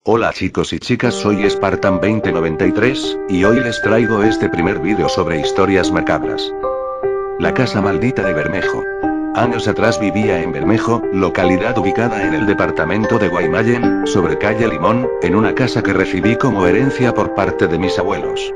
Hola chicos y chicas, soy Spartan 2093, y hoy les traigo este primer vídeo sobre historias macabras. La casa maldita de Bermejo. Años atrás vivía en Bermejo, localidad ubicada en el departamento de Guaymallén, sobre calle Limón, en una casa que recibí como herencia por parte de mis abuelos.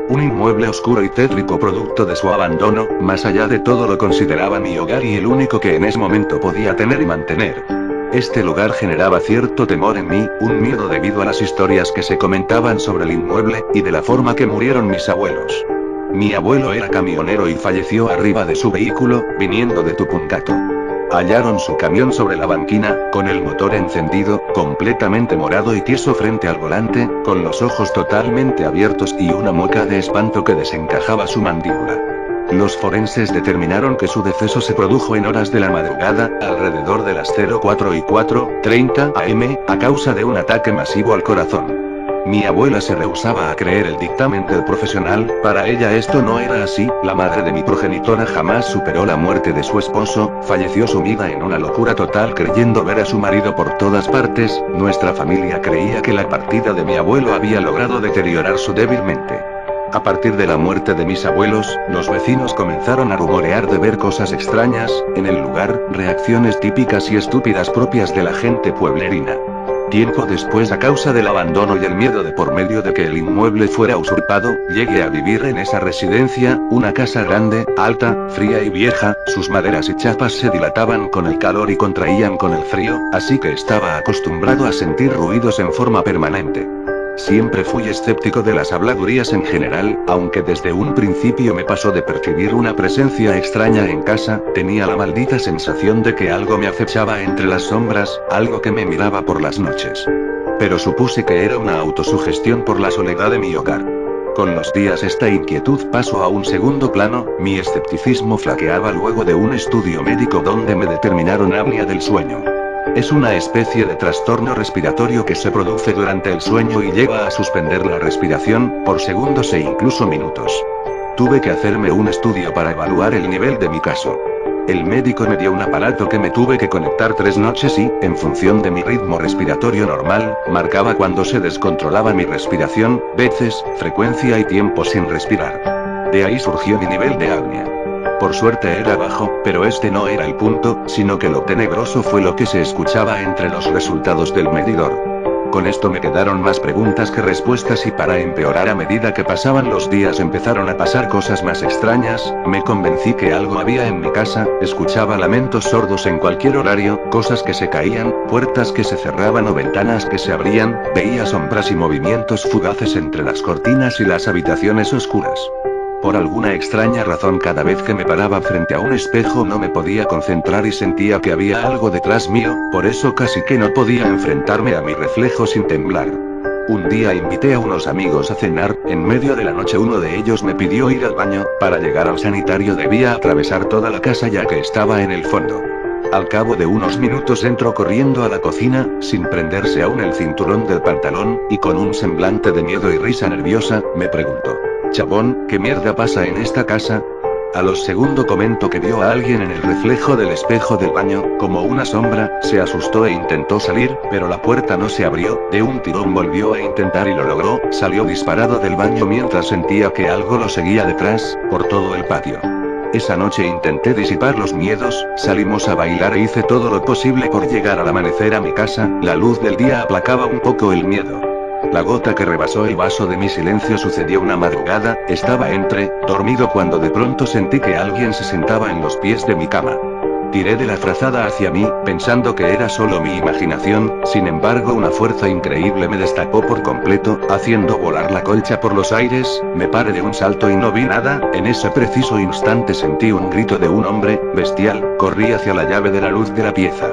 Un inmueble oscuro y tétrico producto de su abandono, más allá de todo lo consideraba mi hogar y el único que en ese momento podía tener y mantener. Este lugar generaba cierto temor en mí, un miedo debido a las historias que se comentaban sobre el inmueble, y de la forma que murieron mis abuelos. Mi abuelo era camionero y falleció arriba de su vehículo, viniendo de Tupungato. Hallaron su camión sobre la banquina, con el motor encendido, completamente morado y tieso frente al volante, con los ojos totalmente abiertos y una mueca de espanto que desencajaba su mandíbula. Los forenses determinaron que su deceso se produjo en horas de la madrugada, alrededor de las 04:30 am, a causa de un ataque masivo al corazón. Mi abuela se rehusaba a creer el dictamen del profesional, para ella esto no era así. La madre de mi progenitora jamás superó la muerte de su esposo, falleció sumida en una locura total creyendo ver a su marido por todas partes. Nuestra familia creía que la partida de mi abuelo había logrado deteriorar su débil mente. A partir de la muerte de mis abuelos, los vecinos comenzaron a rumorear de ver cosas extrañas en el lugar, reacciones típicas y estúpidas propias de la gente pueblerina. Tiempo después, a causa del abandono y el miedo de por medio de que el inmueble fuera usurpado, llegué a vivir en esa residencia, una casa grande, alta, fría y vieja. Sus maderas y chapas se dilataban con el calor y contraían con el frío, así que estaba acostumbrado a sentir ruidos en forma permanente. Siempre fui escéptico de las habladurías en general, aunque desde un principio me pasó de percibir una presencia extraña en casa. Tenía la maldita sensación de que algo me acechaba entre las sombras, algo que me miraba por las noches. Pero supuse que era una autosugestión por la soledad de mi hogar. Con los días esta inquietud pasó a un segundo plano, mi escepticismo flaqueaba luego de un estudio médico donde me determinaron apnea del sueño. Es una especie de trastorno respiratorio que se produce durante el sueño y lleva a suspender la respiración, por segundos e incluso minutos. Tuve que hacerme un estudio para evaluar el nivel de mi caso. El médico me dio un aparato que me tuve que conectar 3 noches y, en función de mi ritmo respiratorio normal, marcaba cuando se descontrolaba mi respiración, veces, frecuencia y tiempo sin respirar. De ahí surgió mi nivel de apnea. Por suerte era bajo, pero este no era el punto, sino que lo tenebroso fue lo que se escuchaba entre los resultados del medidor. Con esto me quedaron más preguntas que respuestas y para empeorar a medida que pasaban los días empezaron a pasar cosas más extrañas. Me convencí que algo había en mi casa, escuchaba lamentos sordos en cualquier horario, cosas que se caían, puertas que se cerraban o ventanas que se abrían, veía sombras y movimientos fugaces entre las cortinas y las habitaciones oscuras. Por alguna extraña razón cada vez que me paraba frente a un espejo no me podía concentrar y sentía que había algo detrás mío, por eso casi que no podía enfrentarme a mi reflejo sin temblar. Un día invité a unos amigos a cenar, en medio de la noche uno de ellos me pidió ir al baño. Para llegar al sanitario debía atravesar toda la casa ya que estaba en el fondo. Al cabo de unos minutos entró corriendo a la cocina, sin prenderse aún el cinturón del pantalón, y con un semblante de miedo y risa nerviosa, me preguntó: «Chabón, ¿qué mierda pasa en esta casa?». A los segundos comentó que vio a alguien en el reflejo del espejo del baño, como una sombra, se asustó e intentó salir, pero la puerta no se abrió. De un tirón volvió a intentar y lo logró, salió disparado del baño mientras sentía que algo lo seguía detrás, por todo el patio. Esa noche intenté disipar los miedos, salimos a bailar e hice todo lo posible por llegar al amanecer a mi casa. La luz del día aplacaba un poco el miedo. La gota que rebasó el vaso de mi silencio sucedió una madrugada. Estaba dormido cuando de pronto sentí que alguien se sentaba en los pies de mi cama. Tiré de la frazada hacia mí, pensando que era solo mi imaginación. Sin embargo, una fuerza increíble me destapó por completo, haciendo volar la colcha por los aires. Me paré de un salto y no vi nada. En ese preciso instante sentí un grito de un hombre, bestial. Corrí hacia la llave de la luz de la pieza.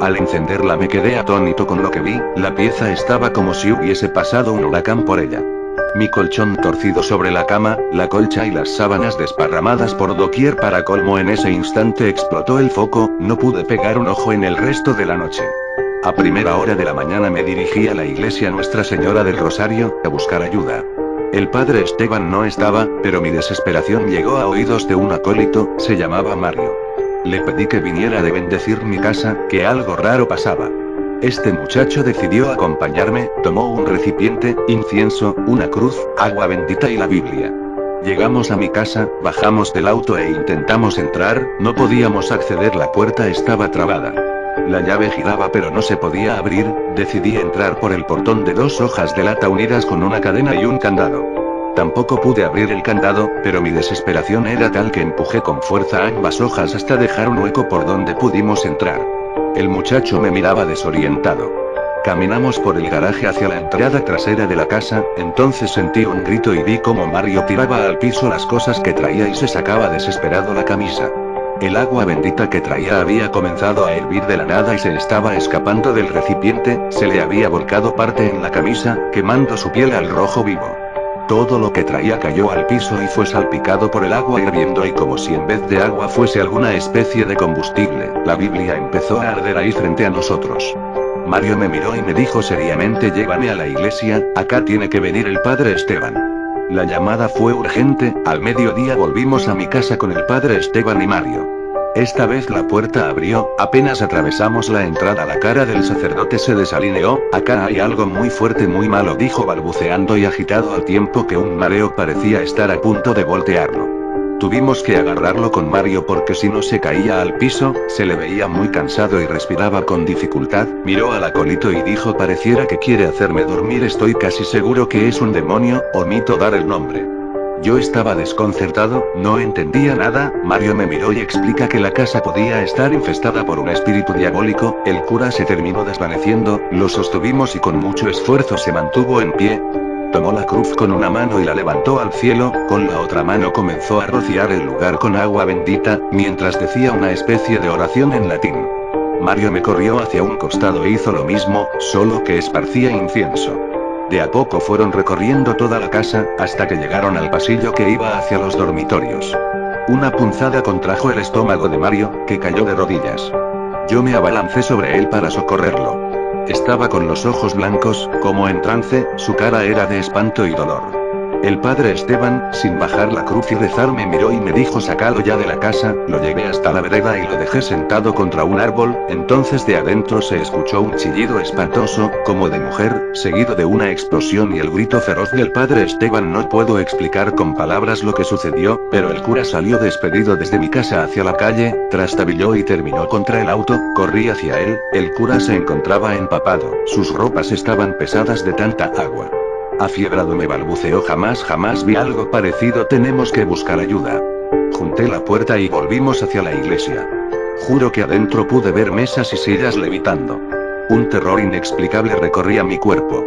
Al encenderla me quedé atónito con lo que vi. La pieza estaba como si hubiese pasado un huracán por ella. Mi colchón torcido sobre la cama, la colcha y las sábanas desparramadas por doquier. Para colmo, en ese instante explotó el foco. No pude pegar un ojo en el resto de la noche. A primera hora de la mañana me dirigí a la iglesia Nuestra Señora del Rosario, a buscar ayuda. El padre Esteban no estaba, pero mi desesperación llegó a oídos de un acólito, se llamaba Mario. Le pedí que viniera de bendecir mi casa, que algo raro pasaba. Este muchacho decidió acompañarme, tomó un recipiente, incienso, una cruz, agua bendita y la Biblia. Llegamos a mi casa, bajamos del auto e intentamos entrar, no podíamos acceder, la puerta estaba trabada. La llave giraba pero no se podía abrir, decidí entrar por el portón de 2 hojas de lata unidas con una cadena y un candado. Tampoco pude abrir el candado, pero mi desesperación era tal que empujé con fuerza ambas hojas hasta dejar un hueco por donde pudimos entrar. El muchacho me miraba desorientado. Caminamos por el garaje hacia la entrada trasera de la casa, entonces sentí un grito y vi cómo Mario tiraba al piso las cosas que traía y se sacaba desesperado la camisa. El agua bendita que traía había comenzado a hervir de la nada y se estaba escapando del recipiente, se le había volcado parte en la camisa, quemando su piel al rojo vivo. Todo lo que traía cayó al piso y fue salpicado por el agua hirviendo y como si en vez de agua fuese alguna especie de combustible, la Biblia empezó a arder ahí frente a nosotros. Mario me miró y me dijo seriamente: llévame a la iglesia, acá tiene que venir el padre Esteban. La llamada fue urgente, al mediodía volvimos a mi casa con el padre Esteban y Mario. Esta vez la puerta abrió, apenas atravesamos la entrada la cara del sacerdote se desalineó. Acá hay algo muy fuerte, muy malo, dijo balbuceando y agitado al tiempo que un mareo parecía estar a punto de voltearlo. Tuvimos que agarrarlo con Mario porque si no se caía al piso, se le veía muy cansado y respiraba con dificultad. Miró al acólito y dijo: pareciera que quiere hacerme dormir, estoy casi seguro que es un demonio, omito dar el nombre. Yo estaba desconcertado, no entendía nada. Mario me miró y explica que la casa podía estar infestada por un espíritu diabólico. El cura se terminó desvaneciendo, lo sostuvimos y con mucho esfuerzo se mantuvo en pie. Tomó la cruz con una mano y la levantó al cielo, con la otra mano comenzó a rociar el lugar con agua bendita, mientras decía una especie de oración en latín. Mario me corrió hacia un costado e hizo lo mismo, solo que esparcía incienso. De a poco fueron recorriendo toda la casa, hasta que llegaron al pasillo que iba hacia los dormitorios. Una punzada contrajo el estómago de Mario, que cayó de rodillas. Yo me abalancé sobre él para socorrerlo. Estaba con los ojos blancos, como en trance, su cara era de espanto y dolor. El padre Esteban, sin bajar la cruz y rezar, me miró y me dijo: sácalo ya de la casa. Lo llevé hasta la vereda y lo dejé sentado contra un árbol, entonces de adentro se escuchó un chillido espantoso, como de mujer, seguido de una explosión y el grito feroz del padre Esteban. No puedo explicar con palabras lo que sucedió, pero el cura salió despedido desde mi casa hacia la calle, trastabilló y terminó contra el auto, corrí hacia él, el cura se encontraba empapado, sus ropas estaban pesadas de tanta agua. Afiebrado me balbuceó: jamás vi algo parecido, tenemos que buscar ayuda. Junté la puerta y volvimos hacia la iglesia. Juro que adentro pude ver mesas y sillas levitando. Un terror inexplicable recorría mi cuerpo.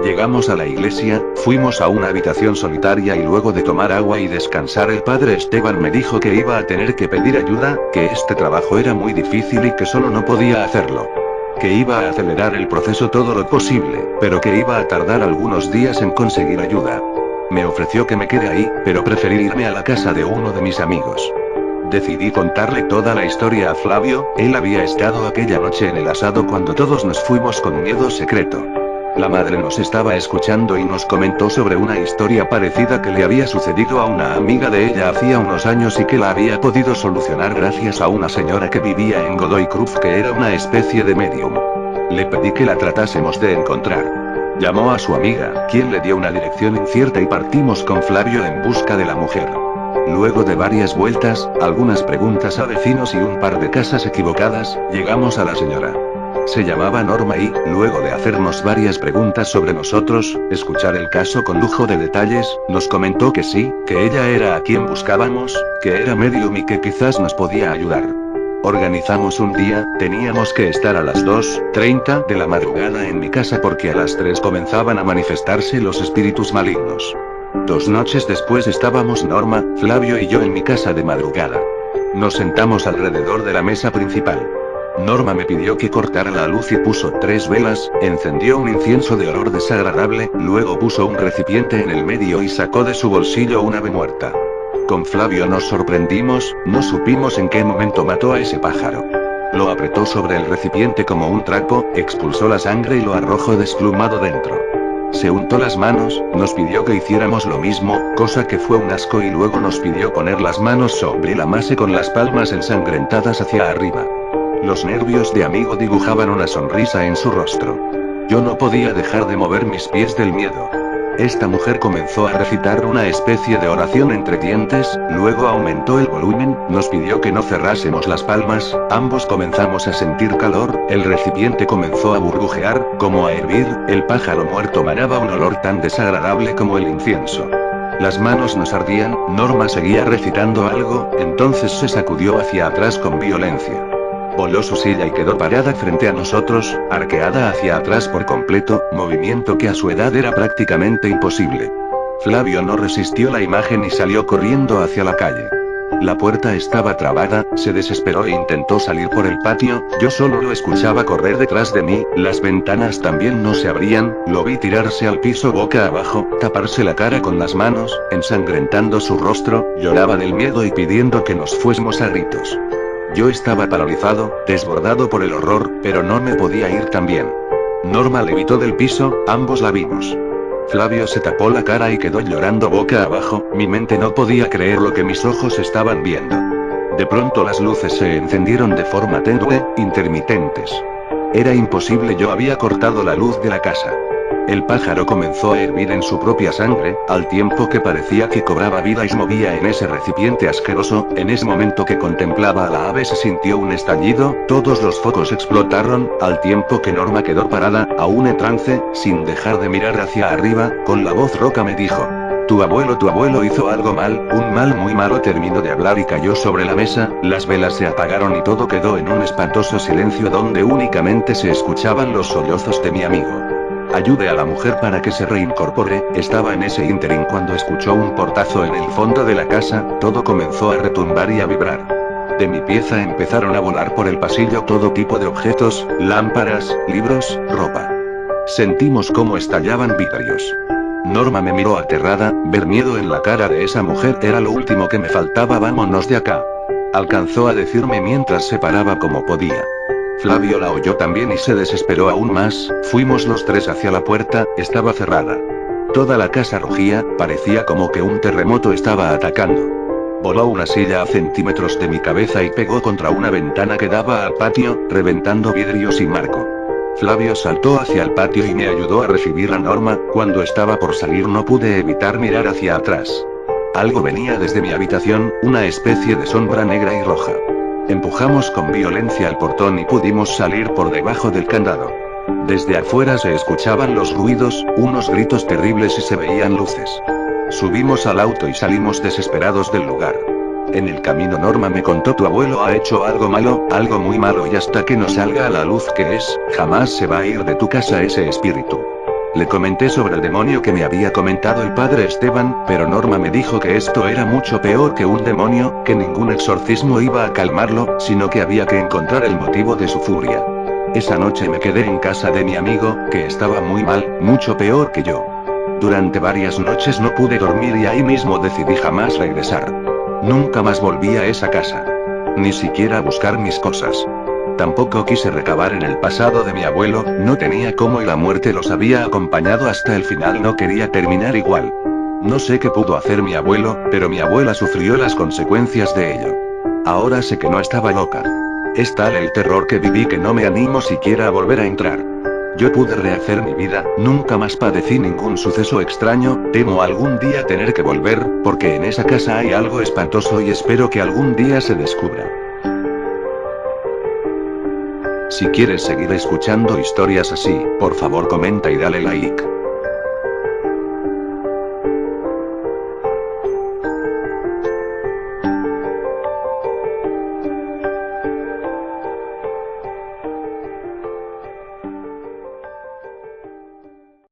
Llegamos a la iglesia, fuimos a una habitación solitaria y luego de tomar agua y descansar el padre Esteban me dijo que iba a tener que pedir ayuda, que este trabajo era muy difícil y que solo no podía hacerlo. Que iba a acelerar el proceso todo lo posible, pero que iba a tardar algunos días en conseguir ayuda. Me ofreció que me quede ahí, pero preferí irme a la casa de uno de mis amigos. Decidí contarle toda la historia a Flavio, él había estado aquella noche en el asado cuando todos nos fuimos con miedo secreto. La madre nos estaba escuchando y nos comentó sobre una historia parecida que le había sucedido a una amiga de ella hacía unos años y que la había podido solucionar gracias a una señora que vivía en Godoy Cruz que era una especie de medium. Le pedí que la tratásemos de encontrar. Llamó a su amiga, quien le dio una dirección incierta y partimos con Flavio en busca de la mujer. Luego de varias vueltas, algunas preguntas a vecinos y un par de casas equivocadas, llegamos a la señora. Se llamaba Norma y, luego de hacernos varias preguntas sobre nosotros, escuchar el caso con lujo de detalles, nos comentó que sí, que ella era a quien buscábamos, que era medium y que quizás nos podía ayudar. Organizamos un día, teníamos que estar a las 2:30 de la madrugada en mi casa porque a las 3 comenzaban a manifestarse los espíritus malignos. 2 noches después estábamos Norma, Flavio y yo en mi casa de madrugada. Nos sentamos alrededor de la mesa principal. Norma me pidió que cortara la luz y puso 3 velas, encendió un incienso de olor desagradable, luego puso un recipiente en el medio y sacó de su bolsillo una ave muerta. Con Flavio nos sorprendimos, no supimos en qué momento mató a ese pájaro. Lo apretó sobre el recipiente como un trapo, expulsó la sangre y lo arrojó desplumado dentro. Se untó las manos, nos pidió que hiciéramos lo mismo, cosa que fue un asco y luego nos pidió poner las manos sobre la masa con las palmas ensangrentadas hacia arriba. Los nervios de amigo dibujaban una sonrisa en su rostro. Yo no podía dejar de mover mis pies del miedo. Esta mujer comenzó a recitar una especie de oración entre dientes, luego aumentó el volumen, nos pidió que no cerrásemos las palmas, ambos comenzamos a sentir calor, el recipiente comenzó a burbujear, como a hervir, el pájaro muerto manaba un olor tan desagradable como el incienso. Las manos nos ardían, Norma seguía recitando algo, entonces se sacudió hacia atrás con violencia. Voló su silla y quedó parada frente a nosotros, arqueada hacia atrás por completo, movimiento que a su edad era prácticamente imposible. Flavio no resistió la imagen y salió corriendo hacia la calle. La puerta estaba trabada, se desesperó e intentó salir por el patio, yo solo lo escuchaba correr detrás de mí, las ventanas también no se abrían, lo vi tirarse al piso boca abajo, taparse la cara con las manos, ensangrentando su rostro, lloraba del miedo y pidiendo que nos fuésemos a gritos. Yo estaba paralizado, desbordado por el horror, pero no me podía ir también. Norma levitó del piso, ambos la vimos. Flavio se tapó la cara y quedó llorando boca abajo, mi mente no podía creer lo que mis ojos estaban viendo. De pronto las luces se encendieron de forma tenue, intermitentes. Era imposible, yo había cortado la luz de la casa. El pájaro comenzó a hervir en su propia sangre, al tiempo que parecía que cobraba vida y se movía en ese recipiente asqueroso. En ese momento que contemplaba a la ave se sintió un estallido, todos los focos explotaron, al tiempo que Norma quedó parada, aún en trance, sin dejar de mirar hacia arriba, con la voz rouca me dijo: tu abuelo hizo algo mal, un mal muy malo. Terminó de hablar y cayó sobre la mesa, las velas se apagaron y todo quedó en un espantoso silencio donde únicamente se escuchaban los sollozos de mi amigo. Ayude a la mujer para que se reincorpore, estaba en ese ínterin cuando escuchó un portazo en el fondo de la casa, todo comenzó a retumbar y a vibrar. De mi pieza empezaron a volar por el pasillo todo tipo de objetos, lámparas, libros, ropa. Sentimos cómo estallaban vidrios. Norma me miró aterrada, ver miedo en la cara de esa mujer era lo último que me faltaba. Vámonos de acá. Alcanzó a decirme mientras se paraba como podía. Flavio la oyó también y se desesperó aún más, fuimos los tres hacia la puerta, estaba cerrada. Toda la casa rugía, parecía como que un terremoto estaba atacando. Voló una silla a centímetros de mi cabeza y pegó contra una ventana que daba al patio, reventando vidrios y marco. Flavio saltó hacia el patio y me ayudó a recibir a Norma, cuando estaba por salir no pude evitar mirar hacia atrás. Algo venía desde mi habitación, una especie de sombra negra y roja. Empujamos con violencia el portón y pudimos salir por debajo del candado. Desde afuera se escuchaban los ruidos, unos gritos terribles y se veían luces. Subimos al auto y salimos desesperados del lugar. En el camino Norma me contó: tu abuelo ha hecho algo malo, algo muy malo, y hasta que no salga a la luz qué es, jamás se va a ir de tu casa ese espíritu. Le comenté sobre el demonio que me había comentado el padre Esteban, pero Norma me dijo que esto era mucho peor que un demonio, que ningún exorcismo iba a calmarlo, sino que había que encontrar el motivo de su furia. Esa noche me quedé en casa de mi amigo, que estaba muy mal, mucho peor que yo. Durante varias noches no pude dormir y ahí mismo decidí jamás regresar. Nunca más volví a esa casa. Ni siquiera a buscar mis cosas. Tampoco quise recabar en el pasado de mi abuelo, no tenía cómo y la muerte los había acompañado hasta el final, no quería terminar igual. No sé qué pudo hacer mi abuelo, pero mi abuela sufrió las consecuencias de ello. Ahora sé que no estaba loca. Es tal el terror que viví que no me animo siquiera a volver a entrar. Yo pude rehacer mi vida, nunca más padecí ningún suceso extraño, temo algún día tener que volver, porque en esa casa hay algo espantoso y espero que algún día se descubra. Si quieres seguir escuchando historias así, por favor comenta y dale like.